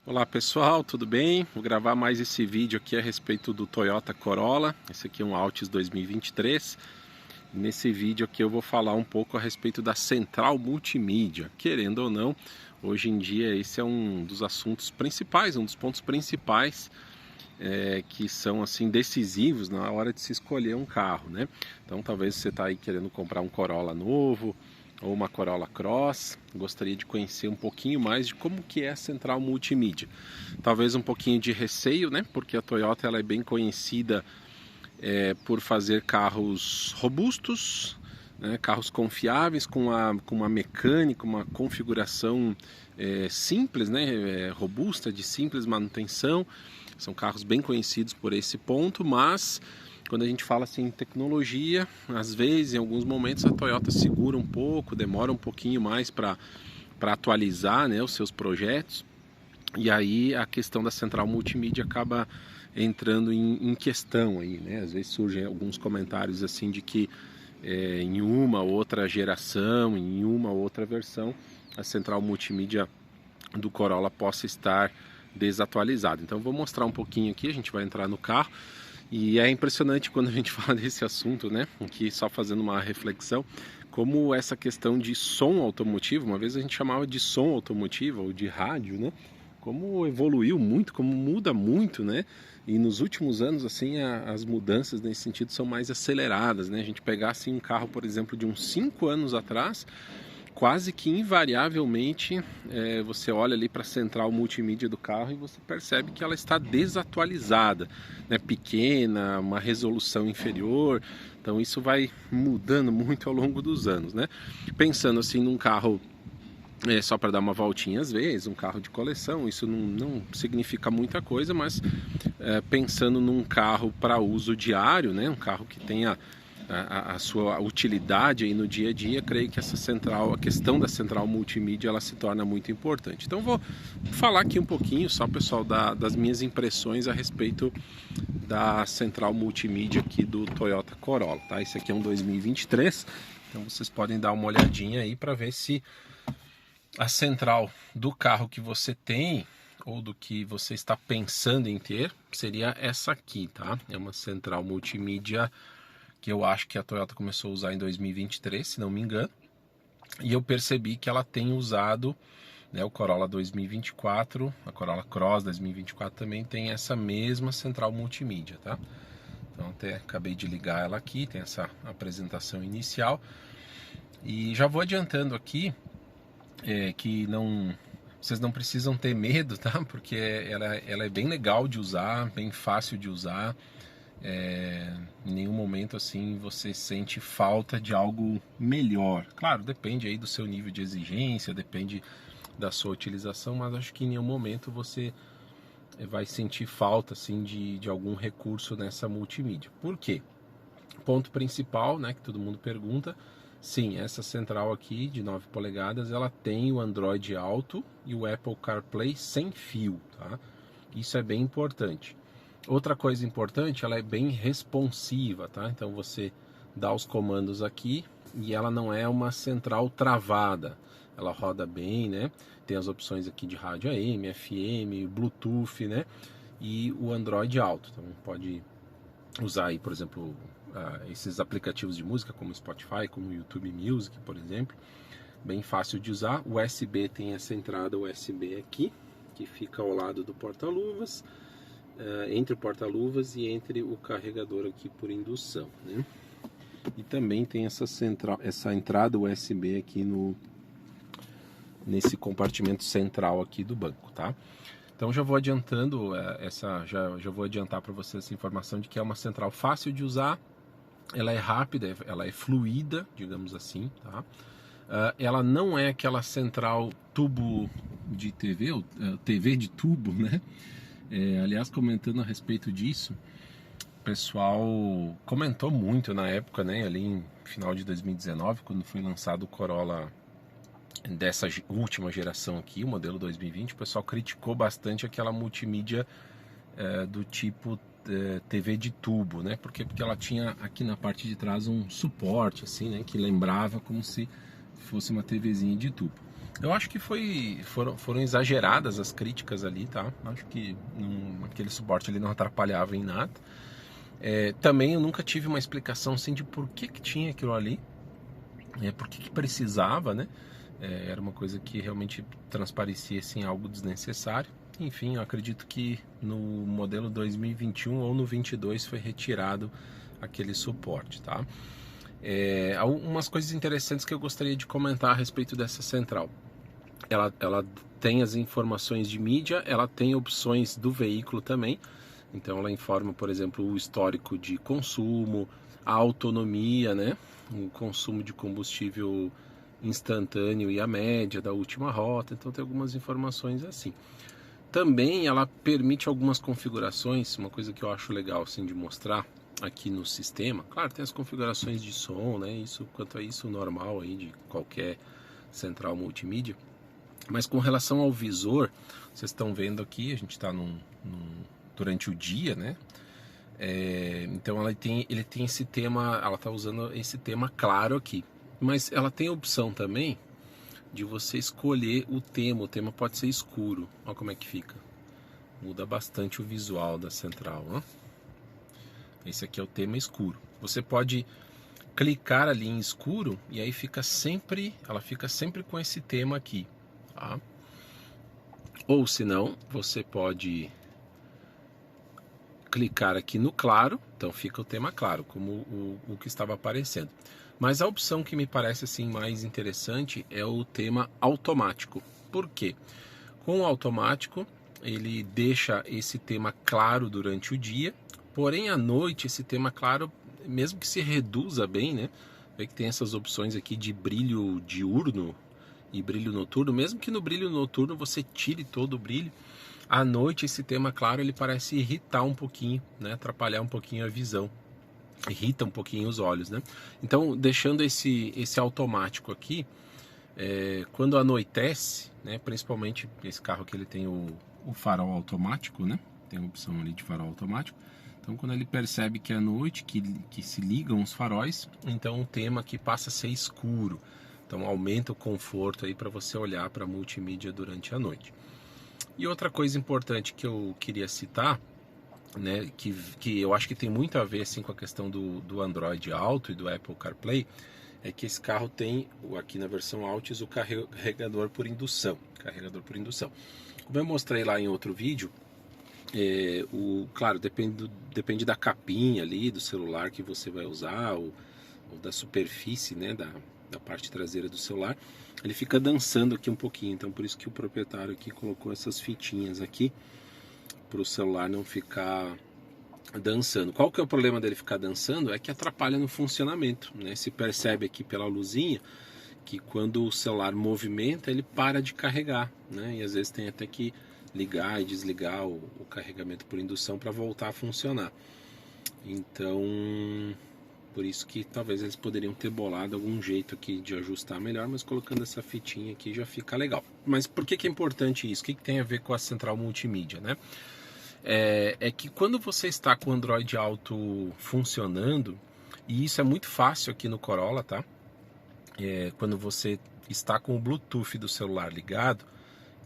Olá pessoal, tudo bem? Vou gravar mais esse vídeo aqui a respeito do Toyota Corolla. Esse aqui é um Altis 2023. Nesse vídeo aqui eu vou falar um pouco a respeito da central multimídia. Querendo ou não, hoje em dia esse é um dos assuntos principais, um dos pontos principais que são assim decisivos na hora de se escolher um carro, né? Então talvez você está aí querendo comprar um Corolla novo ou uma Corolla Cross, gostaria de conhecer um pouquinho mais de como que é a central multimídia. Talvez um pouquinho de receio, né? Porque a Toyota ela é bem conhecida por fazer carros robustos, né? Carros confiáveis, com uma mecânica, uma configuração simples, né? Robusta, de simples manutenção. São carros bem conhecidos por esse ponto, mas quando a gente fala assim em tecnologia, às vezes, em alguns momentos, a Toyota segura um pouco, demora um pouquinho mais para atualizar, né, os seus projetos. E aí a questão da central multimídia acaba entrando em questão aí, né? Às vezes surgem alguns comentários assim de que em uma outra geração, em uma outra versão, a central multimídia do Corolla possa estar desatualizada. Então vou mostrar um pouquinho aqui, a gente vai entrar no carro. E é impressionante quando a gente fala desse assunto, né? Aqui só fazendo uma reflexão, como essa questão de som automotivo, uma vez a gente chamava de som automotivo ou de rádio, né? Como evoluiu muito, como muda muito, né? E nos últimos anos, assim, as mudanças nesse sentido são mais aceleradas, né? A gente pegar, assim, um carro, por exemplo, de uns 5 anos atrás, quase que invariavelmente você olha ali para a central multimídia do carro e você percebe que ela está desatualizada, né? Pequena, uma resolução inferior. Então isso vai mudando muito ao longo dos anos, né? Pensando assim num carro só para dar uma voltinha às vezes, um carro de coleção, isso não significa muita coisa, mas pensando num carro para uso diário, né? Um carro que tenha a sua utilidade aí no dia a dia, creio que essa central, a questão da central multimídia, ela se torna muito importante. Então vou falar aqui um pouquinho só, pessoal, das minhas impressões a respeito da central multimídia aqui do Toyota Corolla, tá? Esse aqui é um 2023, então vocês podem dar uma olhadinha aí para ver se a central do carro que você tem ou do que você está pensando em ter seria essa aqui, tá? É uma central multimídia que eu acho que a Toyota começou a usar em 2023, se não me engano. E eu percebi que ela tem usado, né, o Corolla 2024, a Corolla Cross 2024 também tem essa mesma central multimídia, tá? Então até acabei de ligar ela aqui, tem essa apresentação inicial. E já vou adiantando aqui que vocês não precisam ter medo, tá? Porque ela é bem legal de usar, bem fácil de usar. Em nenhum momento assim você sente falta de algo melhor. Claro, depende aí do seu nível de exigência, depende da sua utilização, mas acho que em nenhum momento você vai sentir falta assim de algum recurso nessa multimídia. Por quê? Ponto principal, né, que todo mundo pergunta. Sim, essa central aqui de 9 polegadas, ela tem o Android Auto e o Apple CarPlay sem fio, tá? Isso é bem importante. Outra coisa importante, ela é bem responsiva, tá? Então você dá os comandos aqui e ela não é uma central travada. Ela roda bem, né? Tem as opções aqui de rádio AM, FM, Bluetooth, né? E o Android Auto. Então pode usar aí, por exemplo, esses aplicativos de música como Spotify, como YouTube Music, por exemplo. Bem fácil de usar. O USB tem essa entrada USB aqui, que fica ao lado do porta-luvas. Entre o porta-luvas e entre o carregador aqui por indução, né? E também tem essa entrada USB aqui nesse compartimento central aqui do banco, tá? Então já vou adiantando já vou adiantar para vocês essa informação de que é uma central fácil de usar, ela é rápida, ela é fluida, digamos assim, tá? Ela não é aquela central tubo de TV, ou TV de tubo, né? Aliás, comentando a respeito disso, o pessoal comentou muito na época, né, ali em final de 2019, quando foi lançado o Corolla dessa última geração aqui, o modelo 2020, o pessoal criticou bastante aquela multimídia do tipo TV de tubo, né? Porque ela tinha aqui na parte de trás um suporte, assim, né, que lembrava como se fosse uma TVzinha de tubo. Eu acho que foram exageradas as críticas ali, tá? Acho que aquele suporte ali não atrapalhava em nada. Também eu nunca tive uma explicação assim de por que tinha aquilo ali, por que precisava, né? Era uma coisa que realmente transparecia assim, algo desnecessário. Enfim, eu acredito que no modelo 2021 ou no 22 foi retirado aquele suporte, tá? Algumas coisas interessantes que eu gostaria de comentar a respeito dessa central. Ela tem as informações de mídia, ela tem opções do veículo também. Então ela informa, por exemplo, o histórico de consumo, a autonomia, né? O consumo de combustível instantâneo e a média da última rota. Então tem algumas informações assim. Também ela permite algumas configurações, uma coisa que eu acho legal assim de mostrar aqui no sistema. Claro, tem as configurações de som, né? Isso, quanto a isso, normal aí de qualquer central multimídia. Mas com relação ao visor, vocês estão vendo aqui, a gente está durante o dia, né? Então ele tem esse tema, ela está usando esse tema claro aqui. Mas ela tem a opção também de você escolher o tema pode ser escuro. Olha como é que fica. Muda bastante o visual da central, né? Esse aqui é o tema escuro. Você pode clicar ali em escuro e aí ela fica sempre com esse tema aqui, tá? Ou se não, você pode clicar aqui no claro, então fica o tema claro, como o que estava aparecendo. Mas a opção que me parece assim mais interessante é o tema automático. Por quê? Com o automático, ele deixa esse tema claro durante o dia, porém à noite esse tema claro, mesmo que se reduza bem, né? Vê que tem essas opções aqui de brilho diurno e brilho noturno, mesmo que no brilho noturno você tire todo o brilho, à noite esse tema claro ele parece irritar um pouquinho, né? Atrapalhar um pouquinho a visão, irrita um pouquinho os olhos, né? Então deixando esse automático aqui, quando anoitece, né? Principalmente esse carro que ele tem o farol automático, né? Tem a opção ali de farol automático. Então quando ele percebe que é noite, que se ligam os faróis, então o tema aqui passa a ser escuro. Então aumenta o conforto aí para você olhar para a multimídia durante a noite. E outra coisa importante que eu queria citar, né, que eu acho que tem muito a ver assim, com a questão do Android Auto e do Apple CarPlay, é que esse carro tem, aqui na versão Altis, o carregador por indução. Como eu mostrei lá em outro vídeo, claro, depende da capinha ali, do celular que você vai usar, ou da superfície, né, da parte traseira do celular, ele fica dançando aqui um pouquinho. Então por isso que o proprietário aqui colocou essas fitinhas aqui, para o celular não ficar dançando. Qual que é o problema dele ficar dançando? É que atrapalha no funcionamento, né? Se percebe aqui pela luzinha que quando o celular movimenta, ele para de carregar, né? E às vezes tem até que ligar e desligar o carregamento por indução para voltar a funcionar. Então, por isso que talvez eles poderiam ter bolado algum jeito aqui de ajustar melhor, mas colocando essa fitinha aqui já fica legal. Mas por que é importante isso? O que tem a ver com a central multimídia, né? É que quando você está com o Android Auto funcionando, e isso é muito fácil aqui no Corolla, tá? Quando você está com o Bluetooth do celular ligado,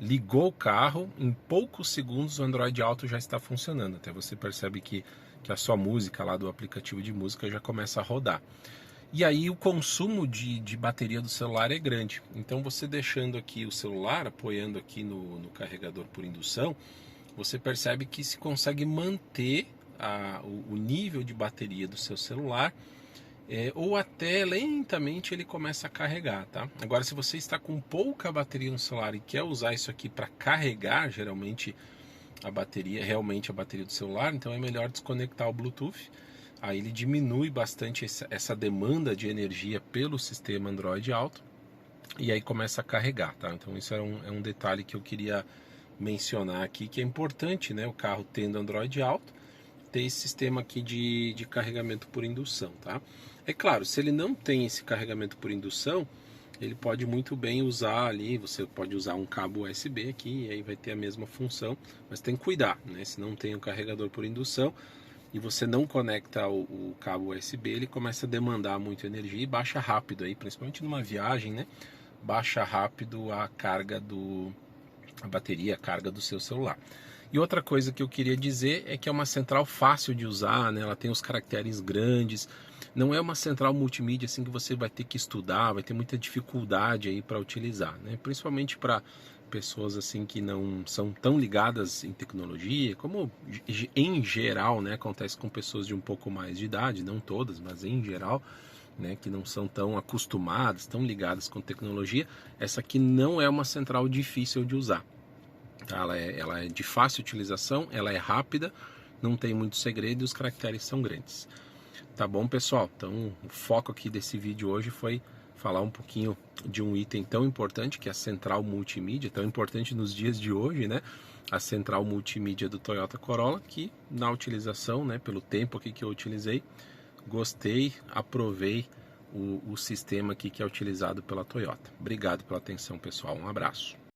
ligou o carro, em poucos segundos o Android Auto já está funcionando. Até você percebe que a sua música lá do aplicativo de música já começa a rodar. E aí o consumo de bateria do celular é grande. Então você deixando aqui o celular, apoiando aqui no carregador por indução, você percebe que se consegue manter o nível de bateria do seu celular, ou até lentamente ele começa a carregar, tá? Agora, se você está com pouca bateria no celular e quer usar isso aqui para carregar, geralmente realmente a bateria do celular, então é melhor desconectar o Bluetooth. Aí ele diminui bastante essa demanda de energia pelo sistema Android Auto e aí começa a carregar, tá? Então isso é um detalhe que eu queria mencionar aqui, que é importante, né? O carro tendo Android Auto, ter esse sistema aqui de carregamento por indução, tá? É claro, se ele não tem esse carregamento por indução, ele pode muito bem usar ali, você pode usar um cabo USB aqui, e aí vai ter a mesma função, mas tem que cuidar, né? Se não tem o carregador por indução e você não conecta o cabo USB, ele começa a demandar muita energia e baixa rápido aí, principalmente numa viagem, né? baixa rápido a bateria, a carga do seu celular. E outra coisa que eu queria dizer é que é uma central fácil de usar, né? Ela tem os caracteres grandes, não é uma central multimídia assim que você vai ter que estudar, vai ter muita dificuldade aí para utilizar, né? Principalmente para pessoas assim que não são tão ligadas em tecnologia, como em geral, né, acontece com pessoas de um pouco mais de idade, não todas, mas em geral, né, que não são tão acostumadas, tão ligadas com tecnologia. Essa aqui não é uma central difícil de usar. Ela é de fácil utilização, ela é rápida, não tem muito segredo e os caracteres são grandes. Tá bom, pessoal? Então, o foco aqui desse vídeo hoje foi falar um pouquinho de um item tão importante que é a central multimídia, tão importante nos dias de hoje, né? A central multimídia do Toyota Corolla, que na utilização, né, pelo tempo aqui que eu utilizei, gostei, aprovei o sistema aqui que é utilizado pela Toyota. Obrigado pela atenção, pessoal. Um abraço.